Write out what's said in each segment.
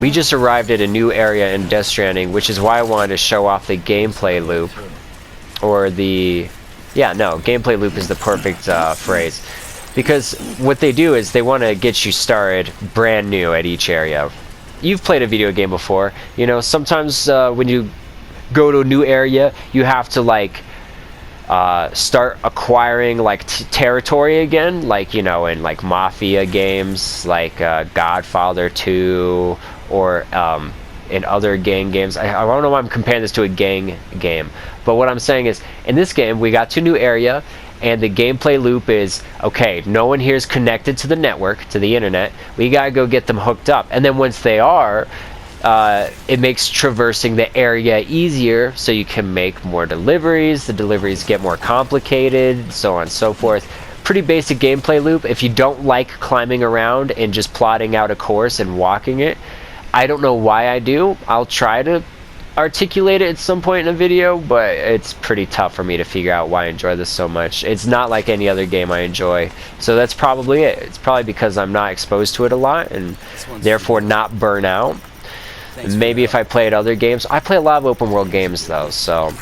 We just arrived at a new area in Death Stranding, which is why I wanted to show off the gameplay loop. Or the... Yeah, no, gameplay loop is the perfect phrase. Because what they do is they want to get you started brand new at each area. You've played a video game before. You know, sometimes when you go to a new area, you have to, like, start acquiring, like, territory again. Like, you know, in, like, Mafia games, like Godfather 2... or in other gang games. I don't know why I'm comparing this to a gang game, but what I'm saying is, in this game, we got to a new area, and the gameplay loop is, okay, no one here is connected to the network, to the internet, we gotta go get them hooked up, and then once they are, it makes traversing the area easier, so you can make more deliveries, the deliveries get more complicated, so on and so forth. Pretty basic gameplay loop. If you don't like climbing around and just plotting out a course and walking it, I don't know why I do. I'll try to articulate it at some point in a video, but it's pretty tough for me to figure out why I enjoy this so much. It's not like any other game I enjoy. So that's probably it. It's probably because I'm not exposed to it a lot and therefore not burn out. Maybe if I played other games. I play a lot of open world games though, so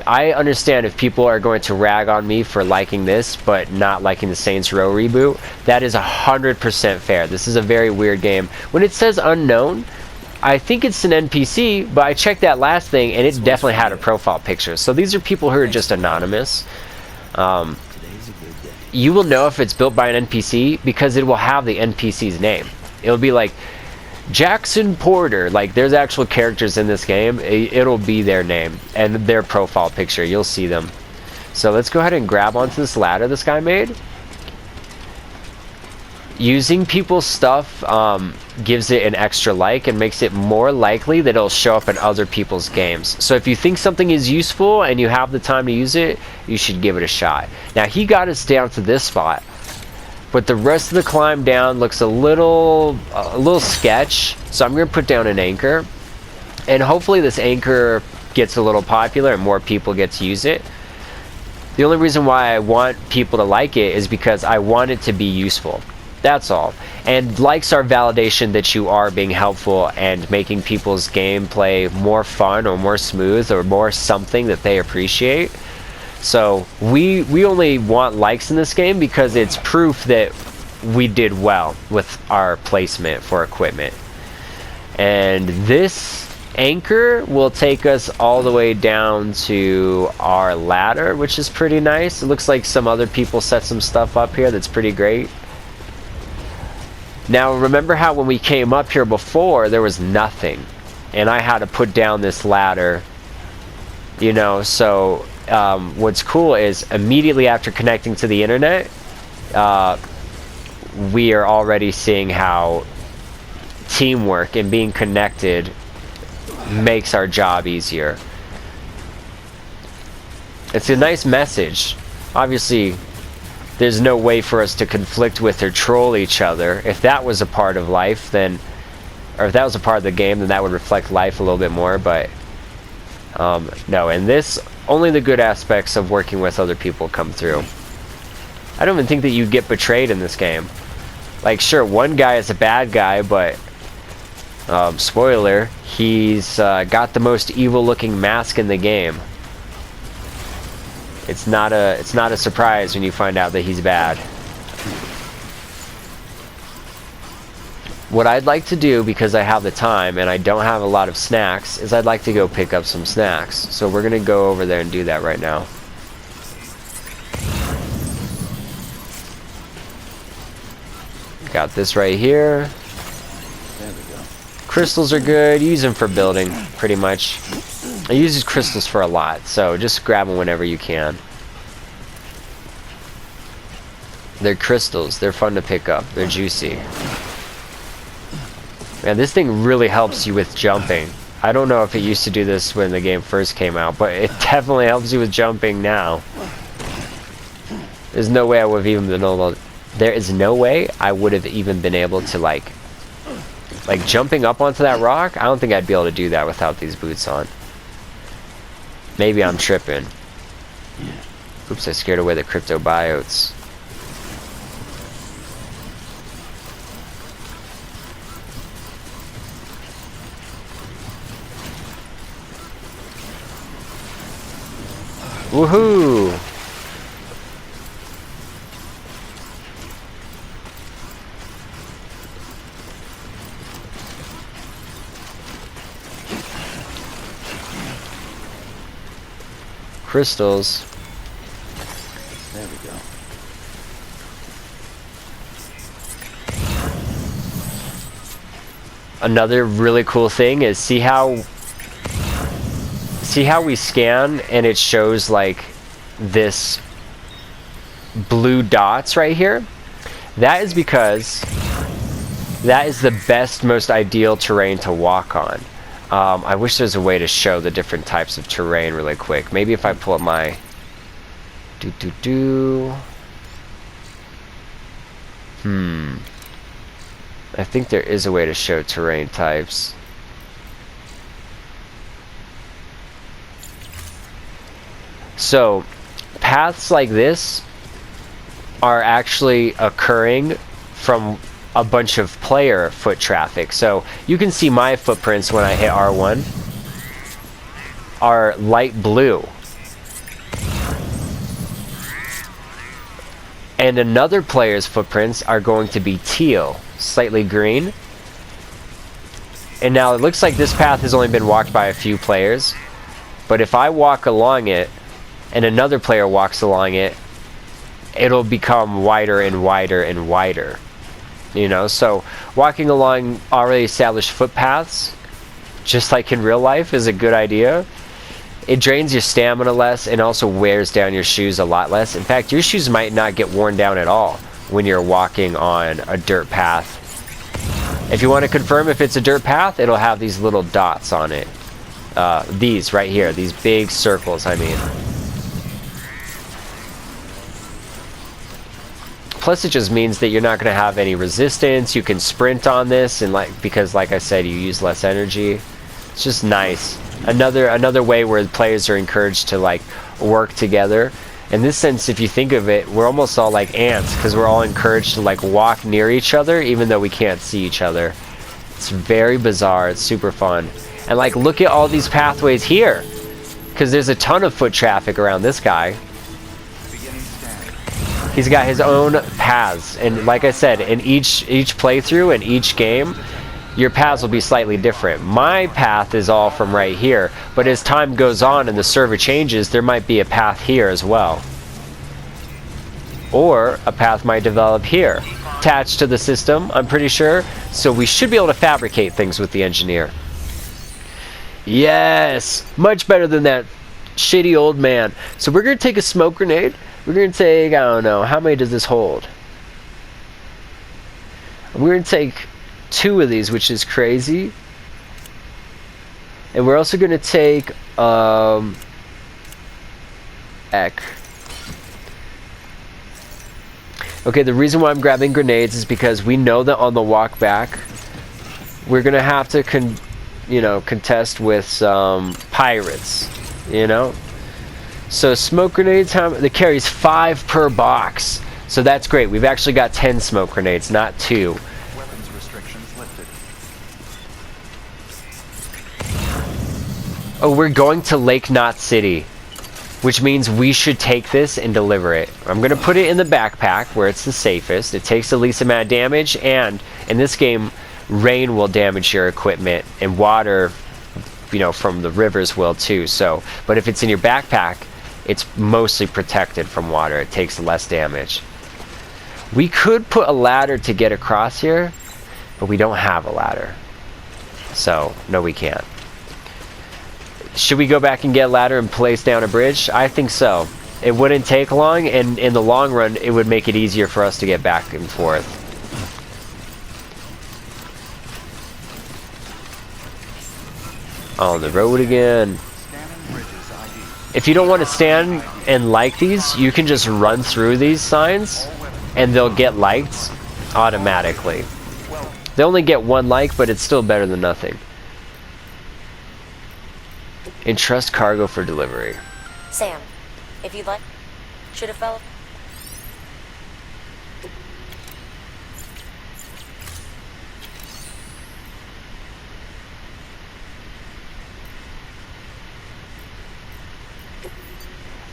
I understand if people are going to rag on me for liking this but not liking the Saints Row reboot. That is 100% fair. This is a very weird game. When it says unknown, I think it's an NPC, but I checked that last thing and it definitely had a profile picture. So these are people who are just anonymous. You will know if it's built by an NPC because it will have the NPC's name. It'll be like Jackson Porter. Like, there's actual characters in this game. It'll be their name and their profile picture. You'll see them. So let's go ahead and grab onto this ladder this guy made. Using people's stuff gives it an extra like and makes it more likely that it'll show up in other people's games. So if you think something is useful and you have the time to use it, you should give it a shot. Now, he got us down to this spot, but the rest of the climb down looks a little sketch, so I'm going to put down an anchor, and hopefully this anchor gets a little popular and more people get to use it. The only reason why I want people to like it is because I want it to be useful. That's all. And likes are validation that you are being helpful and making people's gameplay more fun or more smooth or more something that they appreciate. So we only want likes in this game because it's proof that we did well with our placement for equipment. And this anchor will take us all the way down to our ladder, which is pretty nice. It looks like some other people set some stuff up here that's pretty great. Now, remember how when we came up here before, there was nothing, and I had to put down this ladder, you know. So what's cool is immediately after connecting to the internet, we are already seeing how teamwork and being connected makes our job easier. It's a nice message. Obviously, there's no way for us to conflict with or troll each other. If that was a part of life, then, or if that was a part of the game, then that would reflect life a little bit more. But no, in this, only the good aspects of working with other people come through. I don't even think that you get betrayed in this game. Like, sure, one guy is a bad guy, but spoiler, he's got the most evil-looking mask in the game. It's not a surprise when you find out that he's bad. What I'd like to do, because I have the time and I don't have a lot of snacks, is I'd like to go pick up some snacks. So we're gonna go over there and do that right now. Got this right here. There we go. Crystals are good. Use them for building, pretty much. I use these crystals for a lot, so just grab them whenever you can. They're crystals. They're fun to pick up. They're juicy. Man, this thing really helps you with jumping. I don't know if it used to do this when the game first came out, but it definitely helps you with jumping now. There's no way I would have even been able to... There is no way I would have even been able to, like jumping up onto that rock. I don't think I'd be able to do that without these boots on. Maybe I'm tripping. Oops, I scared away the cryptobiotes. Woohoo! Crystals. There we go. Another really cool thing is see how we scan and it shows like this blue dots right here? That is because that is the best, most ideal terrain to walk on. I wish there's a way to show the different types of terrain really quick. Maybe if I pull up my I think there is a way to show terrain types. So, paths like this are actually occurring from a bunch of player foot traffic. So, you can see my footprints when I hit R1 are light blue. And another player's footprints are going to be teal, slightly green. And now it looks like this path has only been walked by a few players. But if I walk along it, and another player walks along it, it'll become wider and wider and wider. You know, so walking along already established footpaths, just like in real life, is a good idea. It drains your stamina less and also wears down your shoes a lot less. In fact, your shoes might not get worn down at all when you're walking on a dirt path. If you want to confirm if it's a dirt path, it'll have these little dots on it. These right here, these big circles, I mean. Plus it just means that you're not going to have any resistance. You can sprint on this, and because like I said, you use less energy. It's just nice. Another way where players are encouraged to like work together. In this sense, if you think of it, we're almost all like ants because we're all encouraged to like walk near each other even though we can't see each other. It's very bizarre. It's super fun. And like look at all these pathways here because there's a ton of foot traffic around this guy. He's got his own paths, and like I said, in each playthrough and each game, your paths will be slightly different. My path is all from right here, but as time goes on and the server changes, there might be a path here as well. Or a path might develop here, attached to the system, I'm pretty sure, so we should be able to fabricate things with the engineer. Yes! Much better than that shitty old man. So we're going to take a smoke grenade. We're going to take, I don't know, how many does this hold? We're going to take 2 of these, which is crazy. And we're also going to take, Ek. Okay, the reason why I'm grabbing grenades is because we know that on the walk back, we're going to have to, contest with some pirates, you know? So smoke grenades, that carries 5 per box. So that's great. We've actually got 10 smoke grenades, not 2. Weapons restrictions lifted. Oh, we're going to Lake Knot City, which means we should take this and deliver it. I'm going to put it in the backpack where it's the safest. It takes the least amount of damage, and in this game, rain will damage your equipment, and water, from the rivers will too. So, but if it's in your backpack, it's mostly protected from water. It takes less damage. We could put a ladder to get across here, but we don't have a ladder. So, no, we can't. Should we go back and get a ladder and place down a bridge? I think so. It wouldn't take long, and in the long run, it would make it easier for us to get back and forth. On the road again. If you don't want to stand and like these, you can just run through these signs and they'll get liked automatically. They only get 1 like, but it's still better than nothing. Entrust cargo for delivery. Sam, if you'd like, should have fell.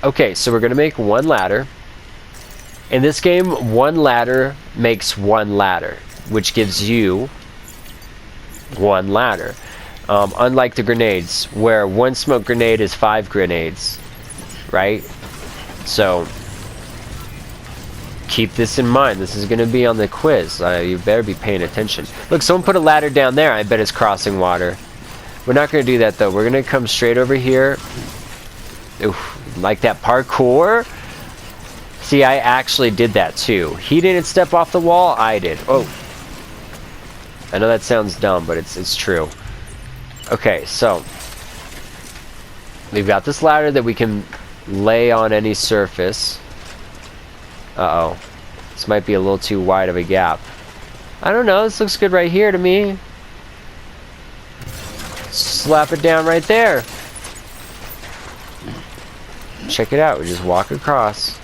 Okay, so we're gonna make one ladder. In this game, one ladder makes one ladder, which gives you one ladder. Unlike the grenades, where one smoke grenade is 5 grenades, right? So keep this in mind. This is going to be on the quiz. You better be paying attention. Look, someone put a ladder down there. I bet it's crossing water. We're not going to do that, though. We're going to come straight over here. Oof, like that parkour. See, I actually did that, too. He didn't step off the wall. I did. Oh. I know that sounds dumb, but it's true. Okay, so we've got this ladder that we can lay on any surface. Uh-oh. This might be a little too wide of a gap. I don't know. This looks good right here to me. Slap it down right there. Check it out. We just walk across.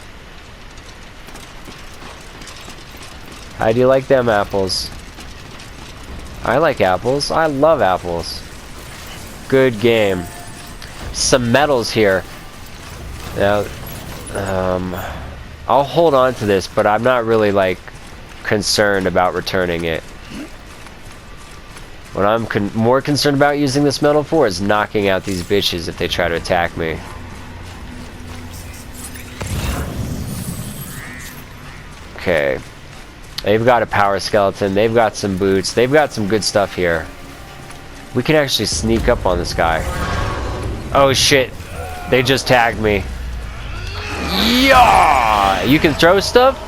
How do you like them apples? I like apples. I love apples. Good game. Some metals here. Now, I'll hold on to this, but I'm not really, like, concerned about returning it. What I'm more concerned about using this metal for is knocking out these bitches if they try to attack me. Okay. They've got a power skeleton. They've got some boots. They've got some good stuff here. We can actually sneak up on this guy. Oh shit. They just tagged me. Yeah! You can throw stuff?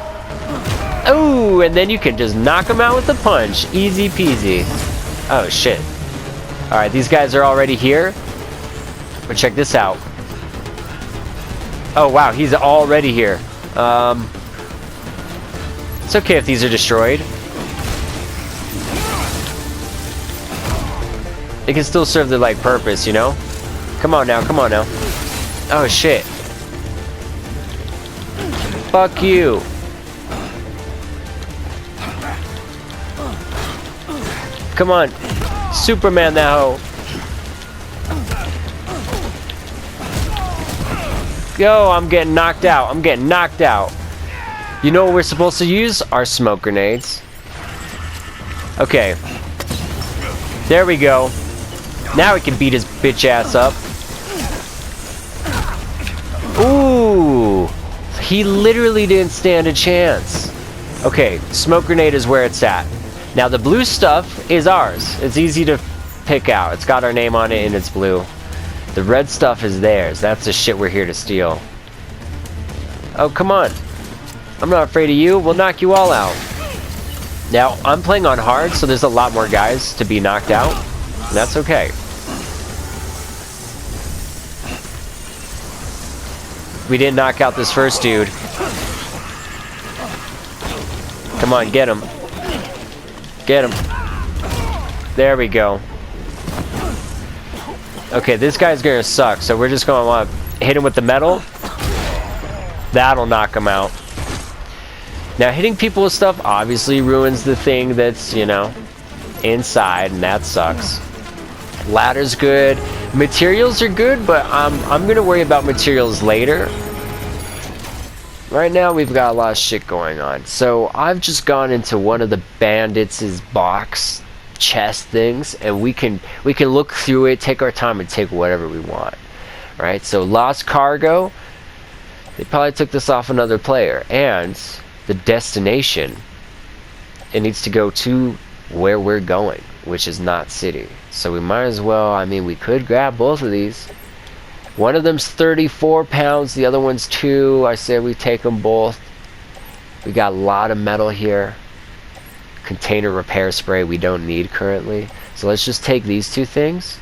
Oh, and then you can just knock them out with a punch. Easy peasy. Oh shit. Alright, these guys are already here. But check this out. Oh wow, he's already here. It's okay if these are destroyed. They can still serve their, like, purpose, you know? Come on now, come on now. Oh, shit. Fuck you. Come on. Superman that hoe. Go, I'm getting knocked out. I'm getting knocked out. You know what we're supposed to use? Our smoke grenades. Okay. There we go. Now we can beat his bitch ass up. Ooh. He literally didn't stand a chance. Okay, smoke grenade is where it's at. Now the blue stuff is ours. It's easy to pick out. It's got our name on it and it's blue. The red stuff is theirs. That's the shit we're here to steal. Oh, come on. I'm not afraid of you. We'll knock you all out. Now, I'm playing on hard, so there's a lot more guys to be knocked out. And that's okay. We didn't knock out this first dude. Come on, get him. Get him. There we go. Okay, this guy's gonna suck, so we're just gonna want to hit him with the metal. That'll knock him out. Now, hitting people with stuff obviously ruins the thing that's, you know, inside, and that sucks. Ladder's good. Materials are good, but I'm gonna worry about materials later. Right now, we've got a lot of shit going on. So, I've just gone into one of the bandits' box chest things, and we can look through it, take our time, and take whatever we want. Right? So, lost cargo. They probably took this off another player, and the destination, it needs to go to where we're going, which is not city. So we might as well, I mean, we could grab both of these. One of them's 34 pounds, the other one's 2. I say we take them both. We got a lot of metal here. Container repair spray we don't need currently. So let's just take these 2 things.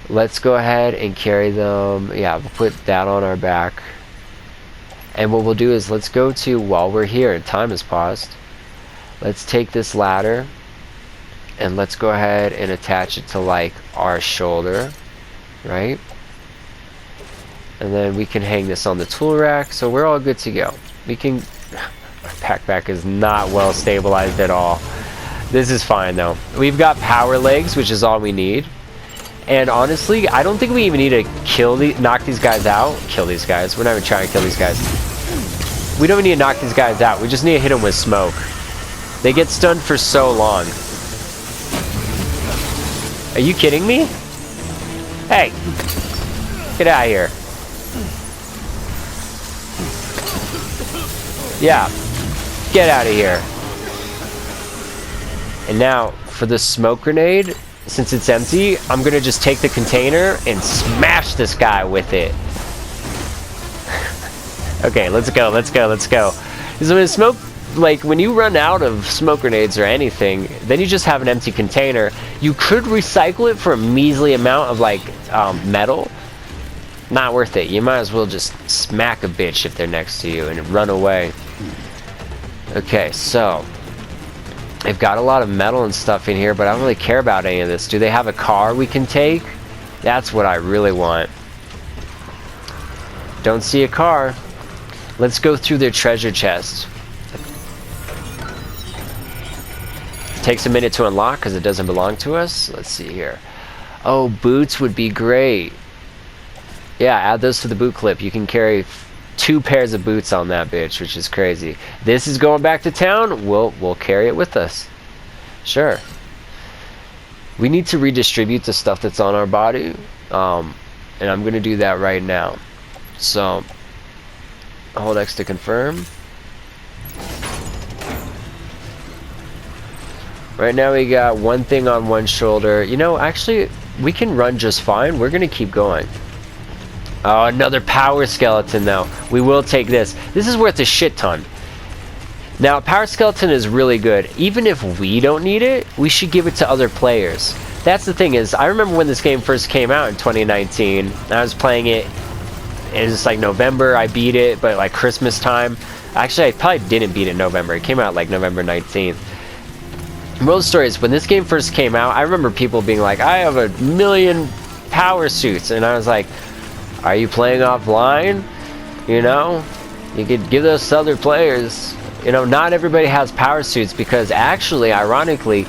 Let's go ahead and carry them. Yeah, we'll put that on our back. And what we'll do is let's go to, while we're here and time has paused, let's take this ladder and let's go ahead and attach it to, like, our shoulder, right? And then we can hang this on the tool rack, so we're all good to go. We can... My backpack is not well stabilized at all. This is fine though. We've got power legs, which is all we need. And honestly, I don't think we even need to knock these guys out. Kill these guys. We're not even trying to kill these guys. We don't need to knock these guys out. We just need to hit them with smoke. They get stunned for so long. Are you kidding me? Hey, get out of here. Yeah, get out of here. And now, for the smoke grenade, since it's empty, I'm gonna just take the container and smash this guy with it. Okay, let's go, let's go, let's go. So when smoke, like when you run out of smoke grenades or anything, then you just have an empty container. You could recycle it for a measly amount of like metal. Not worth it. You might as well just smack a bitch if they're next to you and run away. Okay, so they've got a lot of metal and stuff in here, but I don't really care about any of this. Do they have a car we can take? That's what I really want. Don't see a car. Let's go through their treasure chest. Takes a minute to unlock because it doesn't belong to us. Let's see here. Oh, boots would be great. Yeah, add those to the boot clip. You can carry 2 pairs of boots on that bitch, which is crazy. This is going back to town. We'll carry it with us. Sure. We need to redistribute the stuff that's on our body, and I'm gonna do that right now. So, hold X to confirm. Right now we got one thing on one shoulder. You know, actually, we can run just fine. We're gonna keep going. Oh, another power skeleton though. We will take this. This is worth a shit ton. Now, power skeleton is really good. Even if we don't need it, we should give it to other players. That's the thing is, I remember when this game first came out in 2019. I was playing it. It was like November. I beat it, but like Christmas time. Actually, I probably didn't beat it in November. It came out like November 19th. Moral of the story is, when this game first came out, I remember people being like, I have 1,000,000 power suits. And I was like, are you playing offline? You know, you could give those to other players. You know, not everybody has power suits because actually, ironically,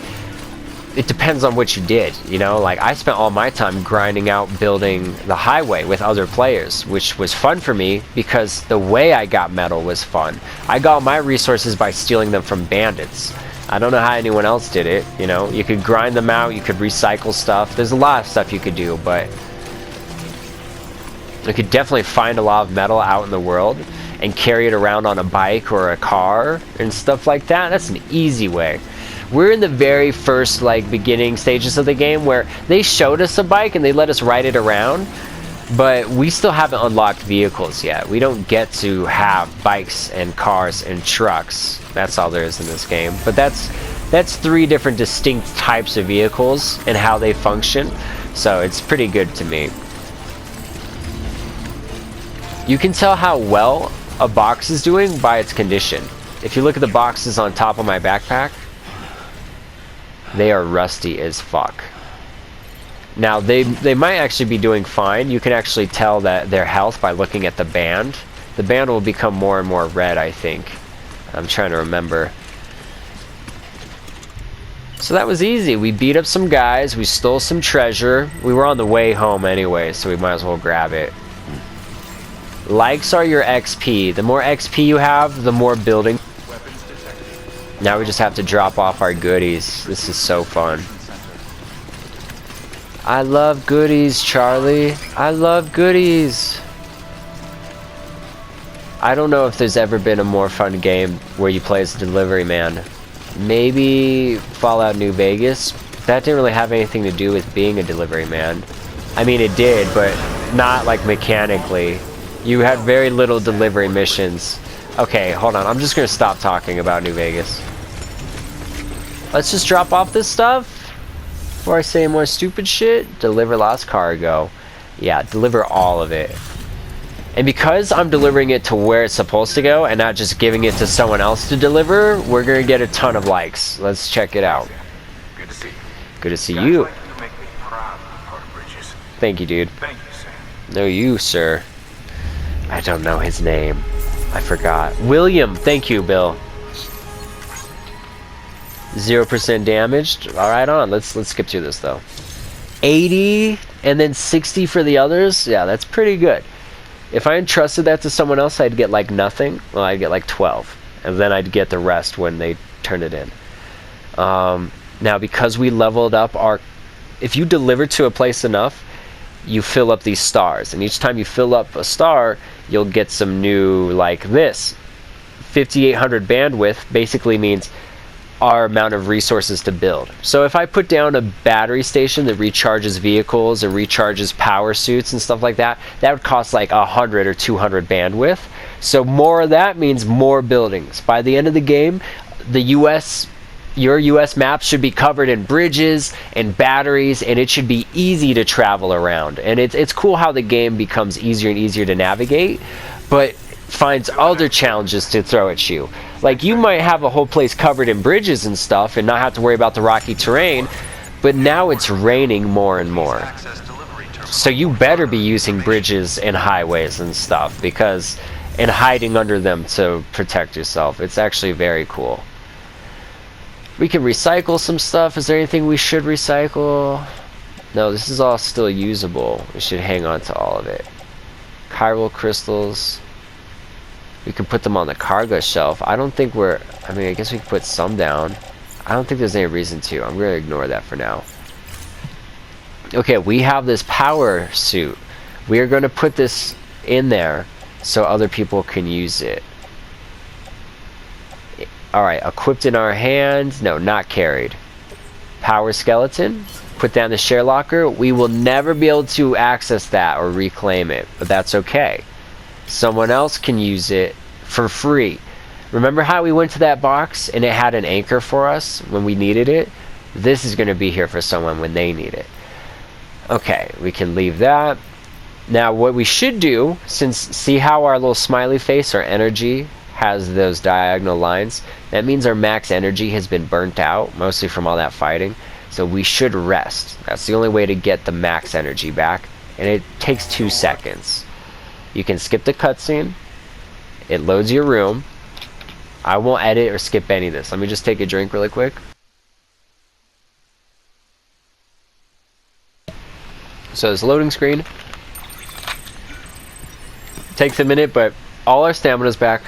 it depends on what you did. You know, like I spent all my time grinding out building the highway with other players, which was fun for me because the way I got metal was fun. I got my resources by stealing them from bandits. I don't know how anyone else did it. You know, you could grind them out, you could recycle stuff. There's a lot of stuff you could do, but you could definitely find a lot of metal out in the world and carry it around on a bike or a car and stuff like that. That's an easy way. We're in the very first like beginning stages of the game where they showed us a bike and they let us ride it around, but we still haven't unlocked vehicles yet. We don't get to have bikes and cars and trucks. That's all there is in this game. But that's 3 different distinct types of vehicles and how they function. So it's pretty good to me. You can tell how well a box is doing by its condition. If you look at the boxes on top of my backpack, they are rusty as fuck. Now they might actually be doing fine. You can actually tell that their health by looking at the band. The band will become more and more red, I think. I'm trying to remember. So that was easy. We beat up some guys, we stole some treasure. We were on the way home anyway, so we might as well grab it. Likes are your XP. The more XP you have, the more building. Now we just have to drop off our goodies. This is so fun. I love goodies, Charlie. I love goodies. I don't know if there's ever been a more fun game where you play as a delivery man. Maybe Fallout New Vegas. That didn't really have anything to do with being a delivery man. I mean, it did, but not like mechanically. You had very little delivery missions. Okay, hold on. I'm just gonna stop talking about New Vegas. Let's just drop off this stuff before I say more stupid shit. Deliver lost cargo. Yeah, deliver all of it. And because I'm delivering it to where it's supposed to go and not just giving it to someone else to deliver, we're gonna get a ton of likes. Let's check it out. Good to see you. Good to see Guys you. like you make me proud, Porter Bridges. Thank you, dude. Thank you, Sam. No, you, sir. I don't know his name. I forgot. William. Thank you, Bill. 0% damaged. All right, on. Let's skip through this though. 80 and then 60 for the others, yeah, that's pretty good. If I entrusted that to someone else, I'd get like nothing. Well, I'd get like 12, and then I'd get the rest when they turn it in. Now, because we leveled up if you deliver to a place enough, you fill up these stars, and each time you fill up a star, you'll get some new, like this. 5800 bandwidth basically means our amount of resources to build. So if I put down a battery station that recharges vehicles and recharges power suits and stuff like that, that would cost like 100 or 200 bandwidth. So more of that means more buildings. By the end of the game, your US map should be covered in bridges and batteries, and it should be easy to travel around. And it's cool how the game becomes easier and easier to navigate, but finds other challenges to throw at you. Like, you might have a whole place covered in bridges and stuff and not have to worry about the rocky terrain, but now it's raining more and more. Access delivery terminal. So you better be using bridges and highways and stuff, and hiding under them to protect yourself. It's actually very cool. We can recycle some stuff. Is there anything we should recycle? No, this is all still usable. We should hang on to all of it. Chiral crystals. We can put them on the cargo shelf. I don't think I guess we can put some down. I don't think there's any reason to. I'm going to ignore that for now. Okay, we have this power suit. We are going to put this in there so other people can use it. Alright, equipped in our hand. No, not carried. Power skeleton. Put down the share locker. We will never be able to access that or reclaim it, but that's okay. Someone else can use it for free. Remember how we went to that box and it had an anchor for us when we needed it? This is going to be here for someone when they need it. Okay, we can leave that. Now what we should do, see how our little smiley face, our energy, has those diagonal lines? That means our max energy has been burnt out, mostly from all that fighting. So we should rest. That's the only way to get the max energy back, and it takes 2 seconds. You can skip the cutscene. It loads your room. I won't edit or skip any of this. Let me just take a drink really quick. So this loading screen takes a minute, but all our stamina's back.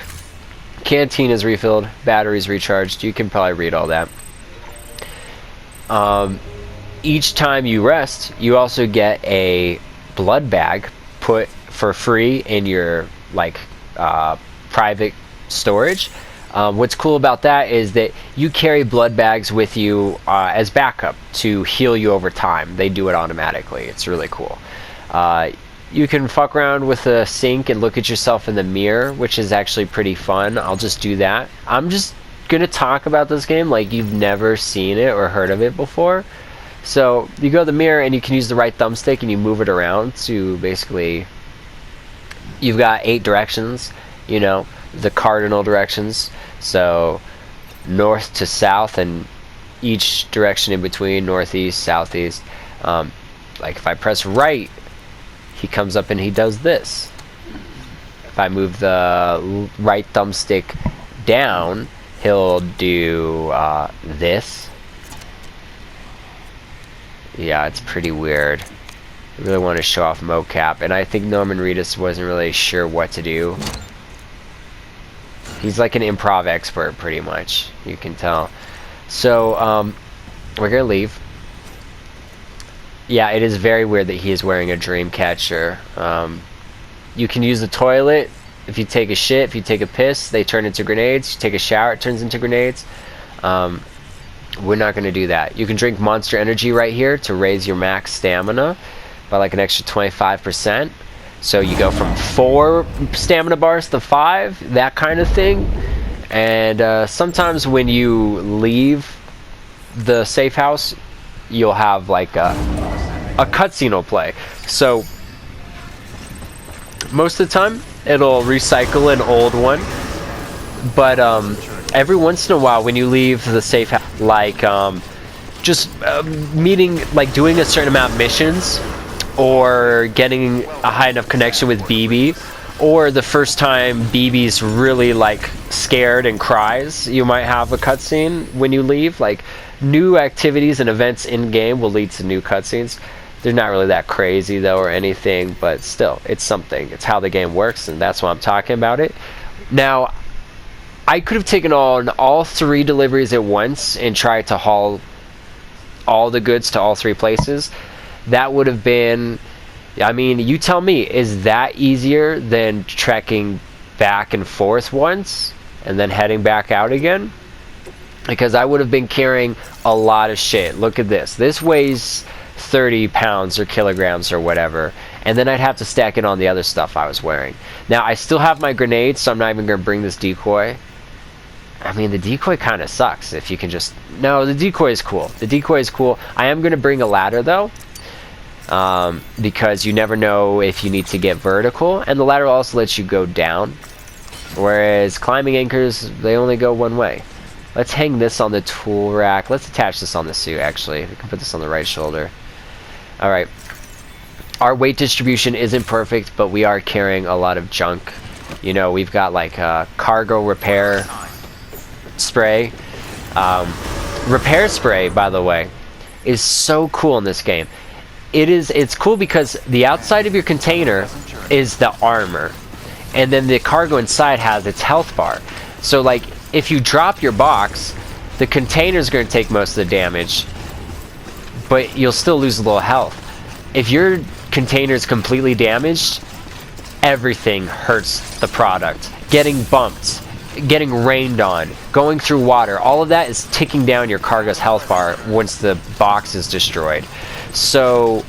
Canteen is refilled. Batteries recharged. You can probably read all that. Each time you rest, you also get a blood bag put for free in your private storage. What's cool about that is that you carry blood bags with you as backup to heal you over time. They do it automatically. It's really cool. You can fuck around with a sink and look at yourself in the mirror, which is actually pretty fun. I'll just do that. I'm just gonna talk about this game like you've never seen it or heard of it before. So you go to the mirror and you can use the right thumbstick and you move it around to basically, you've got 8 directions, you know, the cardinal directions. So north to south, and each direction in between, northeast, southeast. Like if I press right, he comes up and he does this. If I move the right thumbstick down, he'll do this. Yeah, it's pretty weird. I really want to show off mocap, and I think Norman Reedus wasn't really sure what to do. He's like an improv expert, pretty much. You can tell. So, we're gonna leave. Yeah, it is very weird that he is wearing a dream catcher. You can use the toilet. If you take a shit, if you take a piss, they turn into grenades. You take a shower, it turns into grenades. We're not going to do that. You can drink Monster Energy right here to raise your max stamina by like an extra 25%. So you go from 4 stamina bars to 5, that kind of thing. And sometimes when you leave the safe house, you'll have like a cutscene will play. So most of the time it'll recycle an old one, but every once in a while when you leave the safe house, like just meeting, like doing a certain amount of missions, or getting a high enough connection with BB, or the first time BB's really like scared and cries, you might have a cutscene when you leave. Like new activities and events in game will lead to new cutscenes. They're not really that crazy though or anything, but still, it's something. It's how the game works, and that's why I'm talking about it. Now, I could have taken on all 3 deliveries at once and tried to haul all the goods to all 3 places. That would have been, I mean, you tell me, is that easier than trekking back and forth once and then heading back out again? Because I would have been carrying a lot of shit. Look at this. This weighs 30 pounds or kilograms or whatever, and then I'd have to stack it on the other stuff I was wearing. Now, I still have my grenades, so I'm not even going to bring this decoy. I mean, the decoy kind of sucks if you can just... No, the decoy is cool. The decoy is cool. I am going to bring a ladder, though, because you never know if you need to get vertical, and the ladder also lets you go down, whereas climbing anchors, they only go one way. Let's hang this on the tool rack. Let's attach this on the suit, actually. We can put this on the right shoulder. Alright. Our weight distribution isn't perfect, but we are carrying a lot of junk. You know, we've got like cargo repair spray. Repair spray, by the way, is so cool in this game. It's cool because the outside of your container is the armor, and then the cargo inside has its health bar. So like, if you drop your box, the container's going to take most of the damage, but you'll still lose a little health. If your container's completely damaged, everything hurts the product. Getting bumped, getting rained on, going through water, all of that is ticking down your cargo's health bar once the box is destroyed. So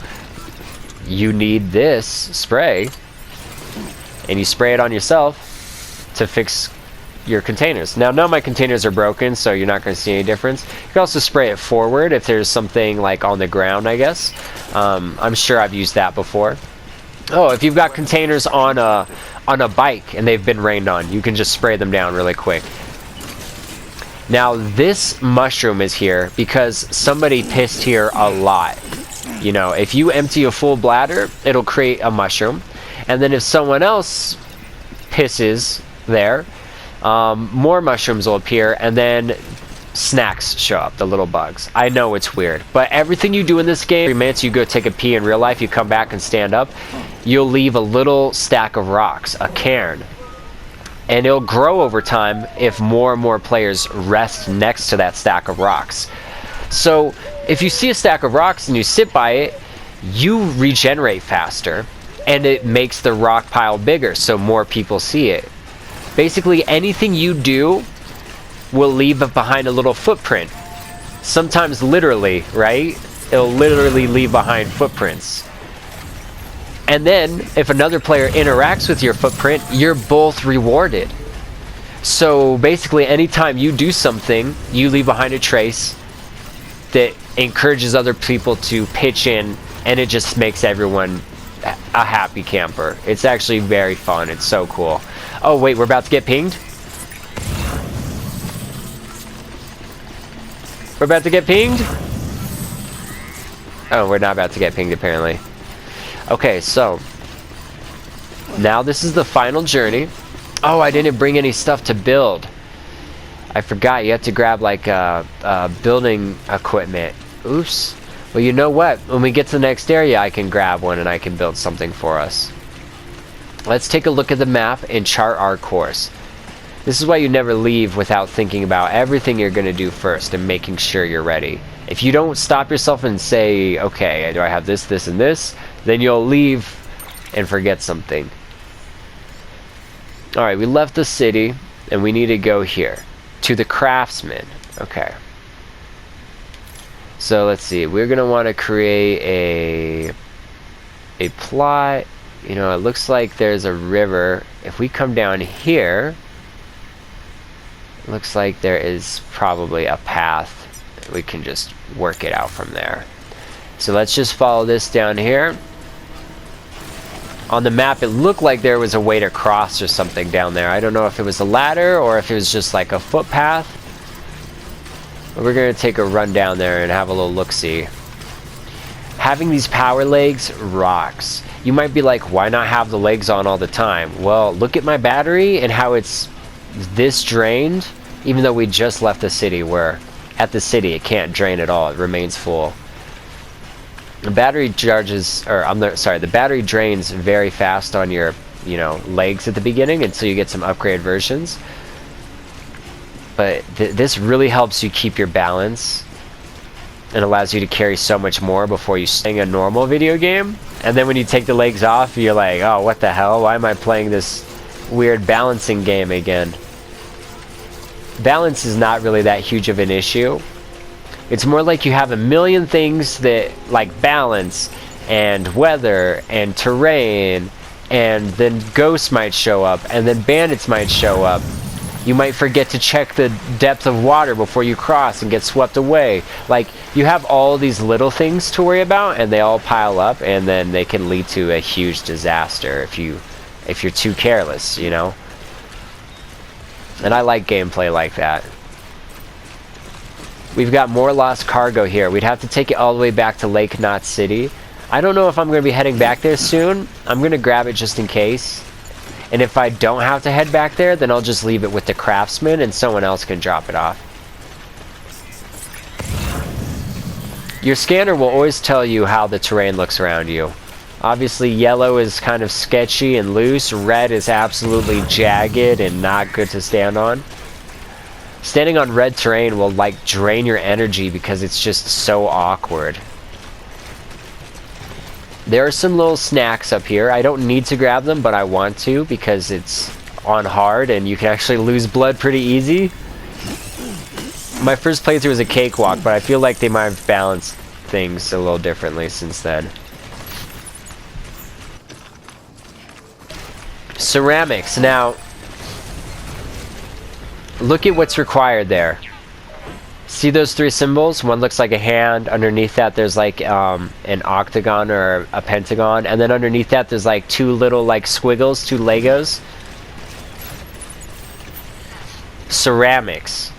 you need this spray, and you spray it on yourself to fix your containers. Now, none of my containers are broken, so you're not going to see any difference. You can also spray it forward if there's something like on the ground, I guess. I'm sure I've used that before. Oh, if you've got containers on a bike and they've been rained on, you can just spray them down really quick. Now, this mushroom is here because somebody pissed here a lot. You know, if you empty a full bladder, it'll create a mushroom. And then if someone else pisses there, more mushrooms will appear, and then snacks show up, the little bugs. I know it's weird, but everything you do in this game, 3 minutes you go take a pee in real life, you come back and stand up, you'll leave a little stack of rocks, a cairn. And it'll grow over time if more and more players rest next to that stack of rocks. So if you see a stack of rocks and you sit by it, you regenerate faster, and it makes the rock pile bigger so more people see it. Basically, anything you do will leave behind a little footprint. Sometimes literally, right? It'll literally leave behind footprints. And then, if another player interacts with your footprint, you're both rewarded. So basically, anytime you do something, you leave behind a trace that encourages other people to pitch in, and it just makes everyone a happy camper. It's actually very fun. It's so cool. Oh wait, we're about to get pinged? We're about to get pinged? Oh, we're not about to get pinged apparently. Okay, so now this is the final journey. Oh, I didn't bring any stuff to build. I forgot you have to grab like building equipment. Oops. Well, you know what? When we get to the next area, I can grab one and I can build something for us. Let's take a look at the map and chart our course. This is why you never leave without thinking about everything you're going to do first and making sure you're ready. If you don't stop yourself and say, okay, do I have this, this, and this, then you'll leave and forget something. Alright, we left the city and we need to go here. To the craftsman. Okay. So let's see. We're going to want to create a plot. You know, it looks like there's a river. If we come down here, it looks like there is probably a path. We can just work it out from there. So let's just follow this down here. On the map, it looked like there was a way to cross or something down there. I don't know if it was a ladder or if it was just like a footpath. But we're going to take a run down there and have a little look-see. Having these power legs rocks. You might be like, why not have the legs on all the time? Well, look at my battery and how it's this drained, even though we just left the city, where at the city it can't drain at all. It remains full. The battery charges, or the battery drains very fast on your, legs at the beginning until you get some upgrade versions. But this really helps you keep your balance and allows you to carry so much more before you sing a normal video game. And then when you take the legs off, you're like, oh, what the hell? Why am I playing this weird balancing game again? Balance is not really that huge of an issue. It's more like you have a million things that, like balance and weather and terrain, and then ghosts might show up, and then bandits might show up. You might forget to check the depth of water before you cross and get swept away. Like, you have all these little things to worry about, and they all pile up, and then they can lead to a huge disaster if you're too careless, And I like gameplay like that. We've got more lost cargo here. We'd have to take it all the way back to Lake Knot City. I don't know if I'm going to be heading back there soon. I'm going to grab it just in case. And if I don't have to head back there, then I'll just leave it with the craftsman and someone else can drop it off. Your scanner will always tell you how the terrain looks around you. Obviously, yellow is kind of sketchy and loose. Red is absolutely jagged and not good to stand on. Standing on red terrain will like drain your energy because it's just so awkward. There are some little snacks up here. I don't need to grab them, but I want to because it's on hard and you can actually lose blood pretty easy. My first playthrough was a cakewalk, but I feel like they might have balanced things a little differently since then. Ceramics. Now, look at what's required there. See those three symbols? One looks like a hand. Underneath that there's like an octagon or a pentagon. And then underneath that there's like two little like squiggles, two Legos. Ceramics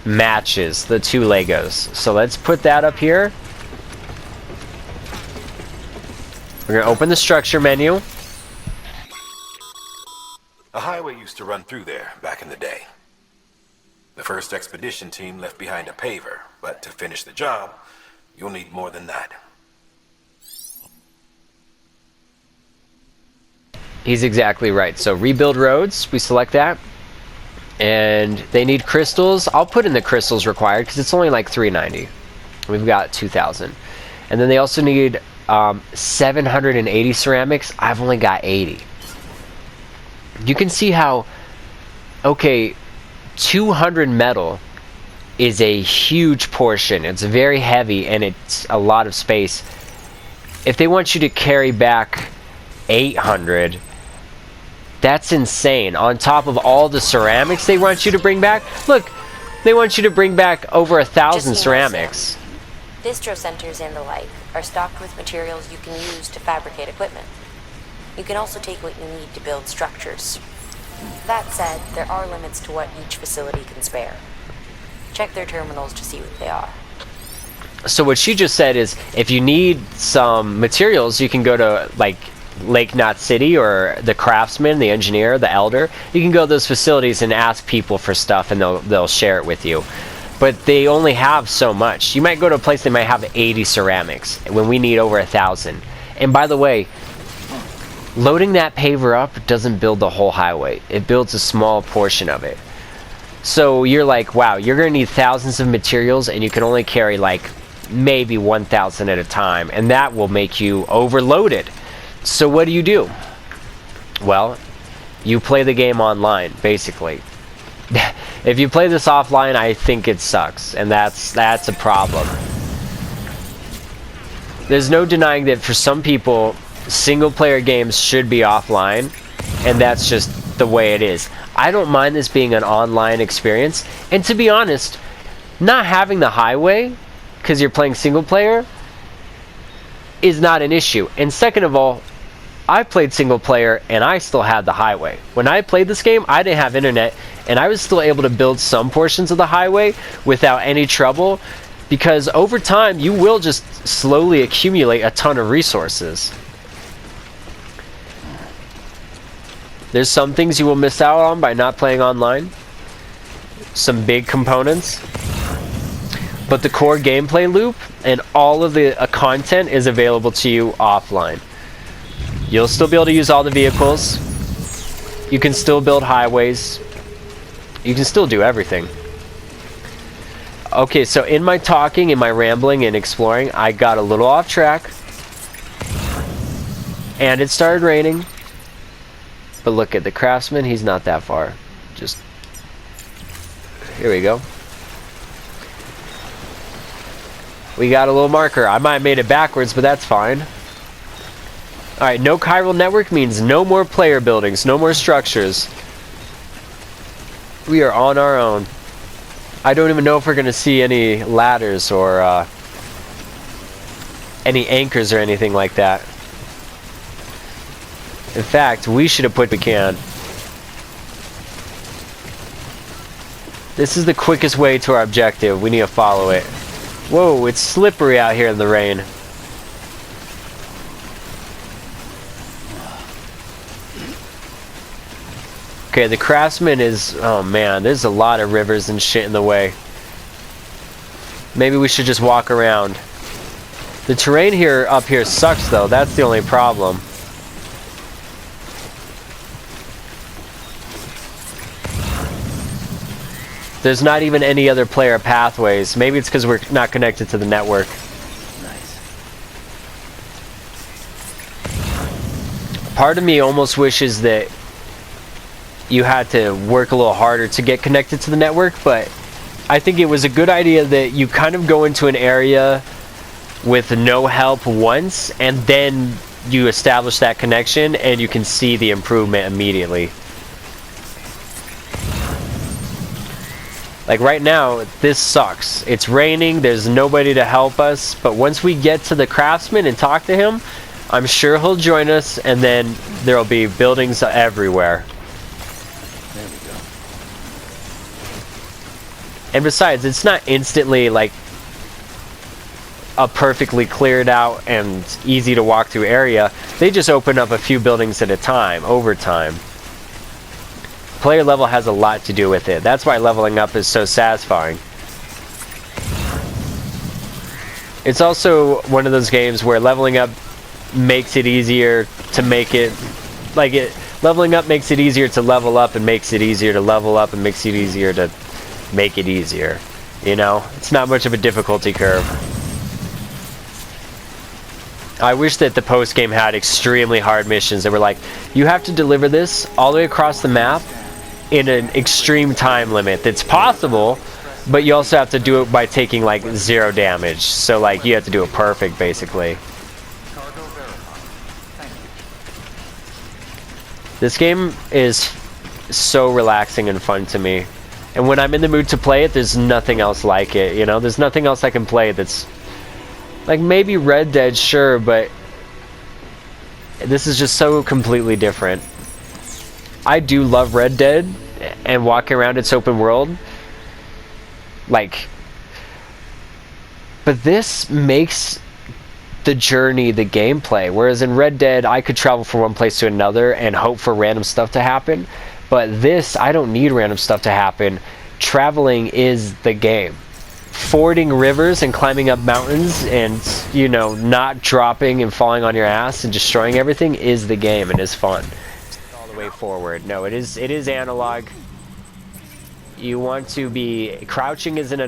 matches the two Legos. So let's put that up here. We're going to open the structure menu. A highway used to run through there back in the day. The first expedition team left behind a paver, but to finish the job, you'll need more than that. He's exactly right. So rebuild roads, we select that. And they need crystals. I'll put in the crystals required because it's only like 390. We've got 2,000. And then they also need 780 ceramics. I've only got 80. You can see how, okay, 200 metal is a huge portion. It's very heavy and it's a lot of space. If they want you to carry back 800, that's insane. On top of all the ceramics they want you to bring back. Look, they want you to bring back over 1,000 ceramics. Distro centers and the like are stocked with materials you can use to fabricate equipment. You can also take what you need to build structures. That said, there are limits to what each facility can spare. Check their terminals to see what they are. So what she just said is, if you need some materials, you can go to like Lake Knot City or the craftsman, the engineer, the elder. You can go to those facilities and ask people for stuff and they'll share it with you. But they only have so much. You might go to a place they might have 80 ceramics when we need over 1,000. And by the way, loading that paver up doesn't build the whole highway. It builds a small portion of it. So you're like, wow, you're going to need thousands of materials and you can only carry like maybe 1,000 at a time. And that will make you overloaded. So what do? Well, you play the game online, basically. If you play this offline, I think it sucks. And that's a problem. There's no denying that for some people, single-player games should be offline, and that's just the way it is. I don't mind this being an online experience, and to be honest, not having the highway, because you're playing single-player, is not an issue. And second of all, I played single-player, and I still had the highway. When I played this game, I didn't have internet, and I was still able to build some portions of the highway without any trouble, because over time, you will just slowly accumulate a ton of resources. There's some things you will miss out on by not playing online. Some big components. but the core gameplay loop and all of the content is available to you offline. You'll still be able to use all the vehicles. You can still build highways. You can still do everything. Okay, so in my talking, in my rambling and exploring, I got a little off track. And it started raining. But look at the craftsman, he's not that far. Just... Here we go. We got a little marker. I might have made it backwards, but that's fine. Alright, no chiral network means no more player buildings, no more structures. We are on our own. I don't even know if we're going to see any ladders or any anchors or anything like that. In fact, we should have put we can. This is the quickest way to our objective. We need to follow it. Whoa, it's slippery out here in the rain. Okay, the craftsman is... Oh man, there's a lot of rivers and shit in the way. Maybe we should just walk around. The terrain here up here sucks though, that's the only problem. There's not even any other player pathways. Maybe it's because we're not connected to the network. Nice. Part of me almost wishes that you had to work a little harder to get connected to the network, but I think it was a good idea that you kind of go into an area with no help once, and then you establish that connection and you can see the improvement immediately. Like right now, this sucks. It's raining, there's nobody to help us, but once we get to the craftsman and talk to him, I'm sure he'll join us, and then there'll be buildings everywhere. There we go. And besides, it's not instantly like a perfectly cleared out and easy to walk through area. They just open up a few buildings at a time, over time. Player level has a lot to do with it. That's why leveling up is so satisfying. It's also one of those games where leveling up makes it easier to make it... Leveling up makes it easier to level up, and makes it easier to level up, and makes it easier to make it easier. You know? It's not much of a difficulty curve. I wish that the post-game had extremely hard missions that were like, you have to deliver this all the way across the map in an extreme time limit. That's possible, but you also have to do it by taking like 0 damage. So like you have to do it perfect, basically. Cargo verified. Thank you. This game is so relaxing and fun to me. And when I'm in the mood to play it, there's nothing else like it, you know? There's nothing else I can play that's... Like, maybe Red Dead, sure, but... This is just so completely different. I do love Red Dead, and walking around its open world. Like... But this makes the journey the gameplay. Whereas in Red Dead, I could travel from one place to another and hope for random stuff to happen. But this, I don't need random stuff to happen. Traveling is the game. Fording rivers and climbing up mountains and, you know, not dropping and falling on your ass and destroying everything is the game and is fun. All the way forward. No, it is analog. You want to be... Crouching isn't a